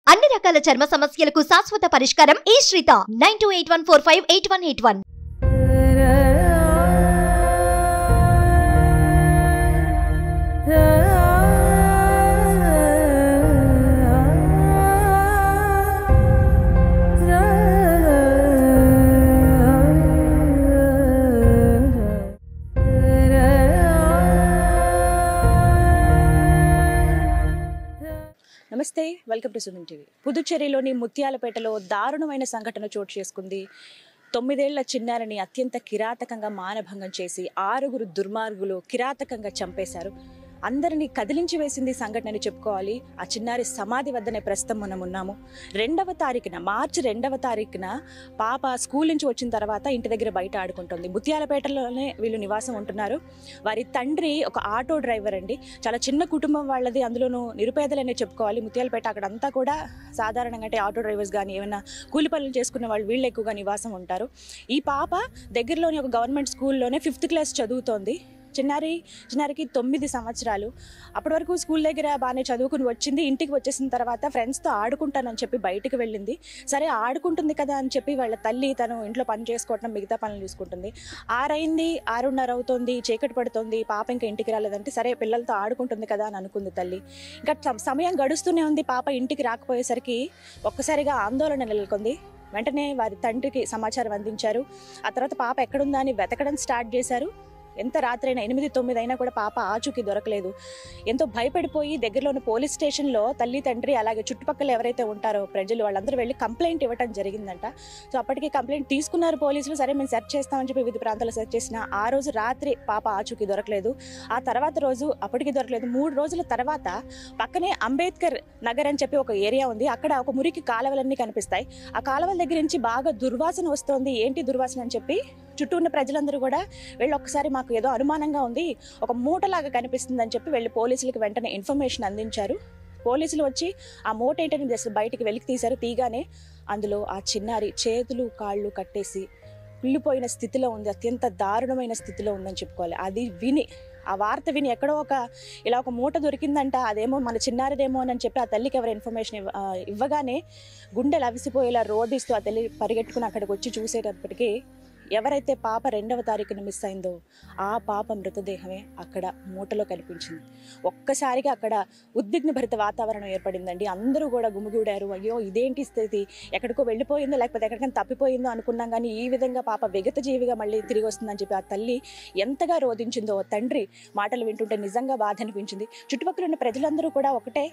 అన్ని రకాల చర్మ సమస్యలకు శాశ్వత పరిష్కారం ఈ శ్రీత 9281458181. నమస్తే, వెల్కమ్ టు సుమన్ టీవీ. పుదుచ్చేరిలోని ముత్యాలపేటలో దారుణమైన సంఘటన చోటు చేసుకుంది. 9 ఏళ్ల చిన్నారిని అత్యంత కిరాతకంగా మానభంగం చేసి 6 దుర్మార్గులు కిరాతకంగా చంపేశారు. అందరినీ కదిలించి వేసింది సంఘటన అని చెప్పుకోవాలి. ఆ చిన్నారి సమాధి వద్దనే ప్రస్తుతం మనం ఉన్నాము. మార్చి 2వ తారీఖున పాప స్కూల్ నుంచి వచ్చిన తర్వాత ఇంటి దగ్గర బయట ఆడుకుంటుంది. ముత్యాలపేటలోనే వీళ్ళు నివాసం ఉంటున్నారు. వారి తండ్రి ఒక ఆటో డ్రైవర్ అండి. చాలా చిన్న కుటుంబం వాళ్ళది, అందులోనూ నిరుపేదలనే చెప్పుకోవాలి. ముత్యాలపేట అక్కడంతా కూడా సాధారణంగా అంటే ఆటో డ్రైవర్స్ కానీ ఏమైనా కూలి పనులు చేసుకునే వాళ్ళు వీళ్ళు ఎక్కువగా నివాసం ఉంటారు. ఈ పాప దగ్గరలోని ఒక గవర్నమెంట్ స్కూల్లోనే 5th క్లాస్ చదువుతోంది. చిన్నారికి 9 సంవత్సరాలు. అప్పటి వరకు స్కూల్ దగ్గర బాగానే చదువుకుని వచ్చింది. ఇంటికి వచ్చేసిన తర్వాత ఫ్రెండ్స్తో ఆడుకుంటానని చెప్పి బయటకు వెళ్ళింది. సరే ఆడుకుంటుంది కదా అని చెప్పి వాళ్ళ తల్లి తను ఇంట్లో పని చేసుకోవటం, మిగతా పనులు చూసుకుంటుంది. 6:30 అవుతుంది, చీకటి పడుతుంది, పాప ఇంకా ఇంటికి రాలేదంటే సరే పిల్లలతో ఆడుకుంటుంది కదా అని అనుకుంది తల్లి. ఇంకా సమయం గడుస్తూనే ఉంది. పాప ఇంటికి రాకపోయేసరికి ఒక్కసారిగా ఆందోళన నెలకొంది. వెంటనే వారి తండ్రికి సమాచారం అందించారు. ఆ తర్వాత పాప ఎక్కడుందా అని వెతకడం స్టార్ట్ చేశారు. ఎంత రాత్రైనా 8-9 అయినా కూడా పాప ఆచూకీ దొరకలేదు. ఎంతో భయపడిపోయి దగ్గరలోని పోలీస్ స్టేషన్లో తల్లి తండ్రి అలాగే చుట్టుపక్కల ఎవరైతే ఉంటారో ప్రజలు వాళ్ళందరూ వెళ్ళి కంప్లైంట్ ఇవ్వడం జరిగిందంట. సో అప్పటికి కంప్లైంట్ తీసుకున్నారు పోలీసులు. సరే మేము సెర్చ్ చేస్తామని చెప్పి వివిధ ప్రాంతాల్లో సెర్చ్ చేసిన ఆ రోజు రాత్రి పాప ఆచూకీ దొరకలేదు. ఆ తర్వాత రోజు అప్పటికి దొరకలేదు. 3 రోజుల తర్వాత పక్కనే అంబేద్కర్ నగర్ అని చెప్పి ఒక ఏరియా ఉంది. అక్కడ ఒక మురికి కాలువలన్నీ కనిపిస్తాయి. ఆ కాలువల దగ్గర నుంచి బాగా దుర్వాసన వస్తుంది. ఏంటి దుర్వాసన అని చెప్పి చుట్టూ ఉన్న ప్రజలందరూ కూడా వెళ్ళి ఒక్కసారి మాకు ఏదో అనుమానంగా ఉంది, ఒక మూటలాగా కనిపిస్తుంది అని చెప్పి వెళ్ళి పోలీసులకు వెంటనే ఇన్ఫర్మేషన్ అందించారు. పోలీసులు వచ్చి ఆ మూట ఏంటని జస్ట్ బయటికి వెలికి తీశారు. తీగానే అందులో ఆ చిన్నారి చేతులు కాళ్ళు కట్టేసి కుళ్ళిపోయిన స్థితిలో ఉంది. అత్యంత దారుణమైన స్థితిలో ఉందని చెప్పుకోవాలి. ఆ వార్త విని ఎక్కడో ఇలా ఒక మూట దొరికిందంట, అదేమో మన చిన్నారిదేమో అని చెప్పి ఆ తల్లికి ఎవరు ఇన్ఫర్మేషన్ ఇవ్వగానే గుండెలు అవిసిపోయేలా రోధిస్తూ ఆ తల్లి పరిగెట్టుకుని అక్కడికి వచ్చి చూసేటప్పటికి ఎవరైతే పాప 2వ తారీఖున మిస్ అయిందో ఆ పాప మృతదేహమే అక్కడ మూటలో కనిపించింది. ఒక్కసారిగా అక్కడ ఉద్విగ్న భరిత వాతావరణం ఏర్పడిందండి. అందరూ కూడా గుమిగూడారు. అయ్యో ఇదేంటి స్థితి, ఎక్కడికో వెళ్ళిపోయిందో లేకపోతే ఎక్కడికైనా తప్పిపోయిందో అనుకున్నాం, కానీ ఈ విధంగా పాప విగత జీవిగా మళ్ళీ తిరిగి వస్తుందని చెప్పి ఆ తల్లి ఎంతగా రోధించిందో తండ్రి మాటలు వింటుంటే నిజంగా బాధ అనిపించింది. చుట్టుపక్కల ఉన్న ప్రజలందరూ కూడా ఒకటే,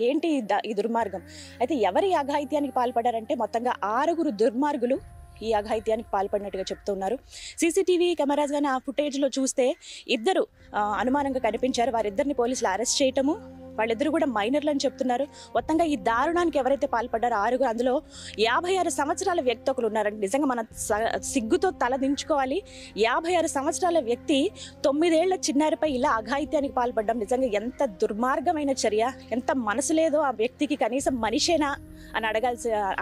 ఏంటి ఈ దుర్మార్గం. అయితే ఎవరి అఘాయిత్యానికి పాల్పడారంటే మొత్తంగా 6 దుర్మార్గులు ఈ అఘాయిత్యానికి పాల్పడినట్టుగా చెప్తున్నారు. సీసీటీవీ కెమెరాస్ కానీ ఆ ఫుటేజ్లో చూస్తే 2 అనుమానంగా కనిపించారు. వారిద్దరిని పోలీసులు అరెస్ట్ చేయటము, వాళ్ళిద్దరు కూడా మైనర్లు అని చెప్తున్నారు. మొత్తంగా ఈ దారుణానికి ఎవరైతే పాల్పడ్డారో 6, అందులో 56 సంవత్సరాల వ్యక్తి ఒకరు ఉన్నారండి. నిజంగా మనం సిగ్గుతో తల దించుకోవాలి. 56 సంవత్సరాల వ్యక్తి 9 ఏళ్ల చిన్నారిపై ఇలా అఘాయిత్యానికి పాల్పడ్డం నిజంగా ఎంత దుర్మార్గమైన చర్య, ఎంత మనసు లేదో ఆ వ్యక్తికి, కనీసం మనిషేనా అని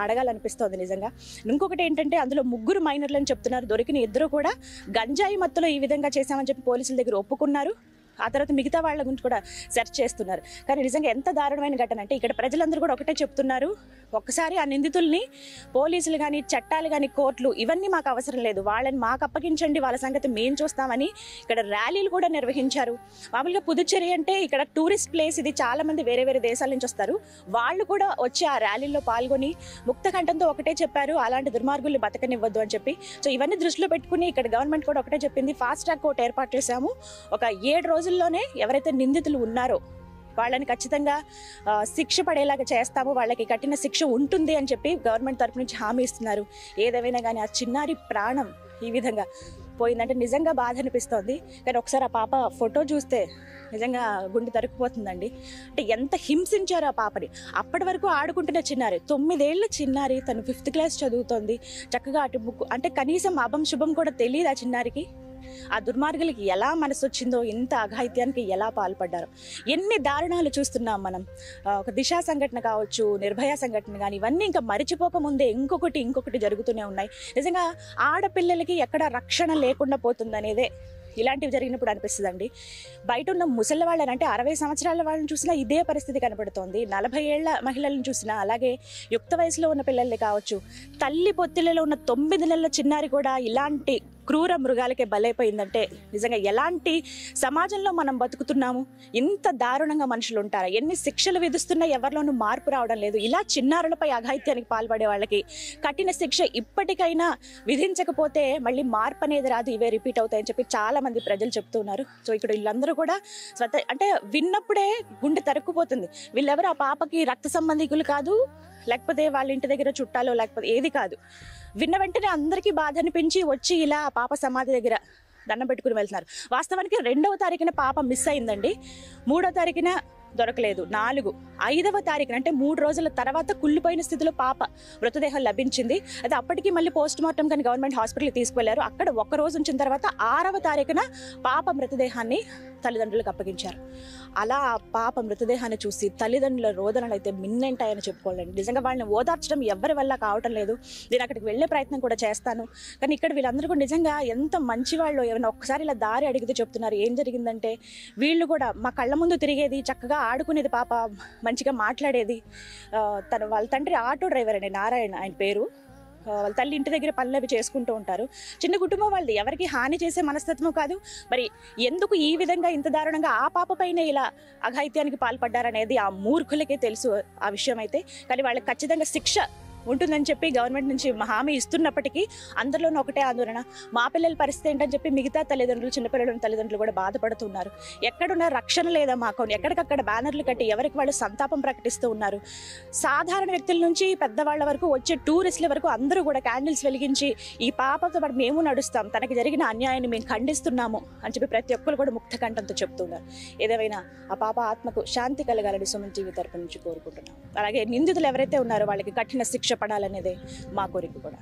అడగాలనిపిస్తోంది నిజంగా. ఇంకొకటి ఏంటంటే అందులో 3 మైనర్లు అని చెప్తున్నారు. దొరికిన 2 కూడా గంజాయి మత్తులో ఈ విధంగా చేశామని చెప్పి పోలీసుల దగ్గర ఒప్పుకున్నారు. ఆ తర్వాత మిగతా వాళ్ళ గురించి కూడా సెర్చ్ చేస్తున్నారు. కానీ నిజంగా ఎంత దారుణమైన ఘటన అంటే ఇక్కడ ప్రజలందరూ కూడా ఒకటే చెప్తున్నారు, ఒక్కసారి ఆ నిందితుల్ని పోలీసులు కానీ చట్టాలు కానీ కోర్టులు ఇవన్నీ మాకు అవసరం లేదు, వాళ్ళని మాకు అప్పగించండి, వాళ్ళ సంగతి మేము చూస్తామని ఇక్కడ ర్యాలీలు కూడా నిర్వహించారు. మామూలుగా పుదుచ్చేరి అంటే ఇక్కడ టూరిస్ట్ ప్లేస్, ఇది చాలా మంది వేరే వేరే దేశాల నుంచి వస్తారు. వాళ్ళు కూడా వచ్చి ఆ ర్యాలీలో పాల్గొని ముక్త కంఠంతో ఒకటే చెప్పారు, అలాంటి దుర్మార్గుల్ని బతకనివ్వద్దు అని చెప్పి. సో ఇవన్నీ దృష్టిలో పెట్టుకుని ఇక్కడ గవర్నమెంట్ కూడా ఒకటే చెప్పింది, ఫాస్ట్ ట్రాక్ కోర్టు ఏర్పాటు చేశాము. ఒక 7 రోజుల్లోనే ఎవరైతే నిందితులు ఉన్నారో వాళ్ళని ఖచ్చితంగా శిక్ష పడేలాగా చేస్తాము, వాళ్ళకి కఠిన శిక్ష ఉంటుంది అని చెప్పి గవర్నమెంట్ తరఫు నుంచి హామీ ఇస్తున్నారు. ఏదేమైనా కానీ ఆ చిన్నారి ప్రాణం ఈ విధంగా పోయిందంటే నిజంగా బాధ అనిపిస్తోంది. కానీ ఒకసారి ఆ పాప ఫోటో చూస్తే నిజంగా గుండె తరుక్కుపోతుందండి. అంటే ఎంత హింసించారు ఆ పాపని. అప్పటి వరకు ఆడుకుంటున్న చిన్నారి, 9 ఏళ్ల చిన్నారి, తను 5th క్లాస్ చదువుతోంది. చక్కగా అటు బుక్ అంటే కనీసం అభం శుభం కూడా తెలియదు ఆ చిన్నారికి. ఆ దుర్మార్గులకి ఎలా మనసు వచ్చిందో, ఇంత అఘాయిత్యానికి ఎలా పాల్పడ్డారో, ఎన్ని దారుణాలు చూస్తున్నాం మనం. ఒక దిశ సంఘటన కావచ్చు, నిర్భయ సంఘటన కానీ, ఇవన్నీ ఇంకా మరిచిపోకముందే ఇంకొకటి జరుగుతూనే ఉన్నాయి. నిజంగా ఆడపిల్లలకి ఎక్కడ రక్షణ లేకుండా పోతుందనేదే ఇలాంటివి జరిగినప్పుడు అనిపిస్తుందండి. బయట ఉన్న ముసలి వాళ్ళని అంటే 60 సంవత్సరాల వాళ్ళని చూసినా ఇదే పరిస్థితి కనబడుతోంది. 40 ఏళ్ల మహిళలను చూసినా, అలాగే యుక్త వయసులో ఉన్న పిల్లల్ని కావచ్చు, తల్లి పొత్తిళ్లలో ఉన్న 9 నెలల చిన్నారి కూడా ఇలాంటి క్రూర మృగాలకే బలైపోయిందంటే నిజంగా ఎలాంటి సమాజంలో మనం బతుకుతున్నాము? ఇంత దారుణంగా మనుషులు ఉంటారా? ఎన్ని శిక్షలు విధిస్తున్నా ఎవరిలోనూ మార్పు రావడం లేదు. ఇలా చిన్నారులపై అఘాయిత్యానికి పాల్పడే వాళ్ళకి కఠిన శిక్ష ఇప్పటికైనా విధించకపోతే మళ్ళీ మార్పు అనేది రాదు, ఇవే రిపీట్ అవుతాయని చెప్పి చాలా మంది ప్రజలు చెప్తున్నారు. సో ఇక్కడ వీళ్ళందరూ కూడా అంటే విన్నప్పుడే గుండె తరుక్కుపోతుంది. వీళ్ళెవరు ఆ పాపకి రక్త సంబంధికులు కాదు, లేకపోతే వాళ్ళ ఇంటి దగ్గర చుట్టాలో లేకపోతే ఏది కాదు. విన్న వెంటనే అందరికీ బాధ అనిపించి వచ్చి ఇలా పాప సమాధి దగ్గర దండం పెట్టుకుని వెళ్తున్నారు. వాస్తవానికి 2వ తారీఖున పాప మిస్ అయిందండి. 3వ తారీఖున దొరకలేదు. 4, 5వ తారీఖున అంటే 3 రోజుల తర్వాత కుళ్ళిపోయిన స్థితిలో పాప మృతదేహం లభించింది. అది అప్పటికి మళ్ళీ పోస్ట్ మార్టం కానీ గవర్నమెంట్ హాస్పిటల్కి తీసుకువెళ్లారు. అక్కడ 1 రోజు ఉంచిన తర్వాత 6వ తారీఖున పాప మృతదేహాన్ని తల్లిదండ్రులకు అప్పగించారు. అలా ఆ పాప మృతదేహాన్ని చూసి తల్లిదండ్రుల రోదనలు అయితే మిన్నంటాయని చెప్పుకోవాలండి. నిజంగా వాళ్ళని ఓదార్చడం ఎవరి వల్ల కావటం లేదు. నేను అక్కడికి వెళ్ళే ప్రయత్నం కూడా చేస్తాను. కానీ ఇక్కడ వీళ్ళందరూ కూడా నిజంగా ఎంత మంచి వాళ్ళు. ఏమైనా ఒక్కసారి ఇలా దారి అడిగితే చెప్తున్నారు. ఏం జరిగిందంటే వీళ్ళు కూడా మా కళ్ళ ముందు తిరిగేది, చక్కగా ఆడుకునేది పాప, మంచిగా మాట్లాడేది. వాళ్ళ తండ్రి ఆటో డ్రైవర్ అండి, నారాయణ ఆయన పేరు. వాళ్ళ తల్లి ఇంటి దగ్గర పనులు అవి చేసుకుంటూ ఉంటారు. చిన్న కుటుంబం వాళ్ళది, ఎవరికి హాని చేసే మనస్తత్వం కాదు. మరి ఎందుకు ఈ విధంగా ఇంత దారుణంగా ఆ పాప పైన ఇలా అఘాయిత్యానికి పాల్పడ్డారనేది ఆ మూర్ఖులకే తెలుసు ఆ విషయం అయితే. కానీ వాళ్ళకి ఖచ్చితంగా శిక్ష ఉంటుందని చెప్పి గవర్నమెంట్ నుంచి హామీ ఇస్తున్నప్పటికీ అందరిలోనూ ఒకటే ఆందోళన, మా పిల్లల పరిస్థితి ఏంటని చెప్పి మిగతా తల్లిదండ్రులు, చిన్నపిల్లల తల్లిదండ్రులు కూడా బాధపడుతున్నారు. ఎక్కడున్న రక్షణ లేదా మాకు, ఎక్కడికక్కడ బ్యానర్లు కట్టి ఎవరికి వాళ్ళు సంతాపం ప్రకటిస్తూ ఉన్నారు. సాధారణ వ్యక్తుల నుంచి పెద్దవాళ్ళ వరకు, వచ్చే టూరిస్టుల వరకు అందరూ కూడా క్యాండిల్స్ వెలిగించి ఈ పాపతో పాటు మేము నడుస్తాం, తనకి జరిగిన అన్యాయాన్ని మేము ఖండిస్తున్నాము అని చెప్పి ప్రతి ఒక్కరు కూడా ముక్త కంఠంతో చెప్తున్నారు. ఏదేమైనా ఆ పాప ఆత్మకు శాంతి కలగాలని సుమన్ టీవీ తరపు నుంచి కోరుకుంటున్నాం. అలాగే నిందితులు ఎవరైతే ఉన్నారో వాళ్ళకి కఠిన శిక్ష పడాలనేదే మా కోరిక కూడా.